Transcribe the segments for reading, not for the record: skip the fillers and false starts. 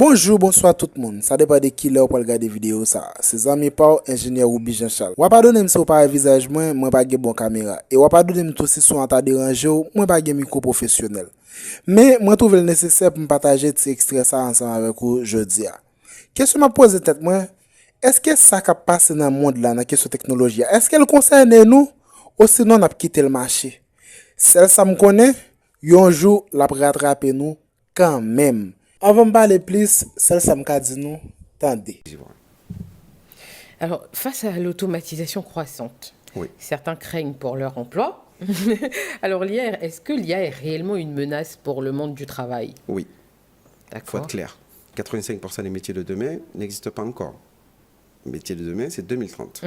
Bonjour, bonsoir tout le monde. Ça dépend de qui là pour regarder vidéo ça. C'est amis par ingénieur ou Jean-Charles. Ou pas donner si pas visage moi pas de bon caméra et ou pas donner tout si son ta déranger moi pas de micro professionnel. Mais moi trouve le nécessaire pour me partager cet extrait ça ensemble avec vous jeudi. Question m'a posé tête moi, est-ce que ça qui passe dans le monde là dans question technologie, est-ce qu'elle concerne nous ou sinon on a quitté le marché? Celle ça me connaît, un jour la rattraper nous quand même. Avant de parler plus, celle ça me dit nous, tendez. Alors, face à l'automatisation croissante, Oui. certains craignent pour leur emploi. Alors, est-ce que l'IA est réellement une menace pour le monde du travail? Oui, il faut D'accord. être clair. 85% des métiers de demain n'existent pas encore. Le métier de demain, c'est 2030.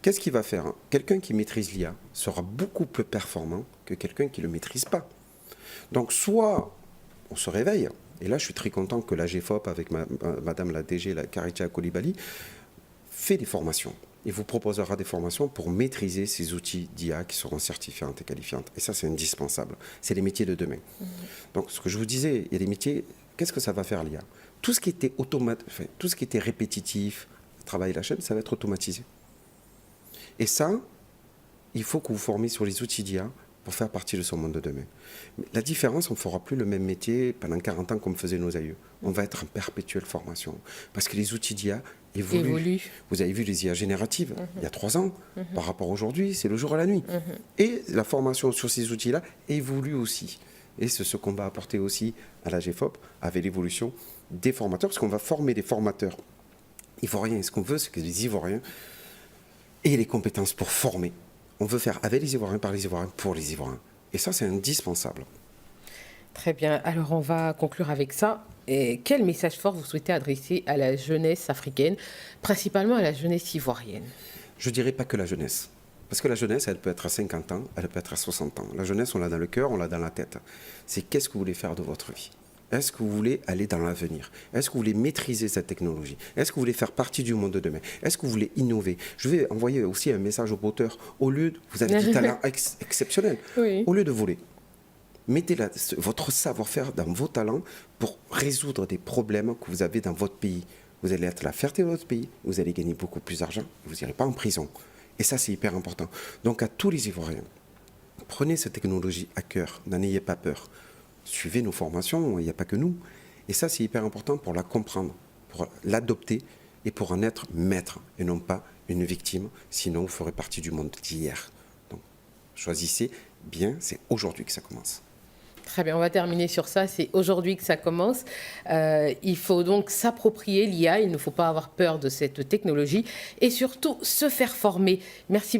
Qu'est-ce qu'il va faire? Quelqu'un qui maîtrise l'IA sera beaucoup plus performant que quelqu'un qui ne le maîtrise pas. Donc, soit on se réveille, et là, je suis très content que la GFOP, avec Madame la DG, la Karitia Koulibaly, fait des formations. Il vous proposera des formations pour maîtriser ces outils d'IA qui seront certifiantes et qualifiantes. Et ça, c'est indispensable. C'est les métiers de demain. Donc, ce que je vous disais, il y a des métiers, qu'est-ce que ça va faire l'IA? Tout ce qui était tout ce qui était répétitif, travail la chaîne, ça va être automatisé. Et ça, il faut que vous formez sur les outils d'IA pour faire partie de ce monde de demain. Mais la différence, on ne fera plus le même métier pendant 40 ans comme faisaient nos aïeux. On va être en perpétuelle formation. Parce que les outils d'IA évoluent. Vous avez vu les IA génératives il y a 3 ans. Par rapport à aujourd'hui, c'est le jour et la nuit. Et la formation sur ces outils-là évolue aussi. Et c'est ce qu'on va apporter aussi à la GFOP avec l'évolution des formateurs, parce qu'on va former des formateurs ivoiriens. Et ce qu'on veut, c'est que les Ivoiriens aient les compétences pour former. On veut faire avec les Ivoiriens, par les Ivoiriens, pour les Ivoiriens. Et ça, c'est indispensable. Très bien. Alors, on va conclure avec ça. Et quel message fort vous souhaitez adresser à la jeunesse africaine, principalement à la jeunesse ivoirienne? Je ne dirais pas que la jeunesse. Parce que la jeunesse, elle peut être à 50 ans, elle peut être à 60 ans. La jeunesse, on l'a dans le cœur, on l'a dans la tête. C'est qu'est-ce que vous voulez faire de votre vie? Est-ce que vous voulez aller dans l'avenir? Est-ce que vous voulez maîtriser cette technologie? Est-ce que vous voulez faire partie du monde de demain? Est-ce que vous voulez innover? Je vais envoyer aussi un message aux voteurs. Au lieu de... Vous avez des talents exceptionnels. Oui. Au lieu de voler, mettez votre savoir-faire dans vos talents pour résoudre des problèmes que vous avez dans votre pays. Vous allez être la fierté de votre pays, vous allez gagner beaucoup plus d'argent, vous n'irez pas en prison. Et ça, c'est hyper important. Donc, à tous les Ivoiriens, prenez cette technologie à cœur, n'en ayez pas peur. Suivez nos formations, il n'y a pas que nous. Et ça, c'est hyper important pour la comprendre, pour l'adopter et pour en être maître et non pas une victime. Sinon, vous ferez partie du monde d'hier. Donc, choisissez bien, c'est aujourd'hui que ça commence. Très bien, on va terminer sur ça. C'est aujourd'hui que ça commence. Il faut donc s'approprier l'IA. Il ne faut pas avoir peur de cette technologie et surtout se faire former. Merci.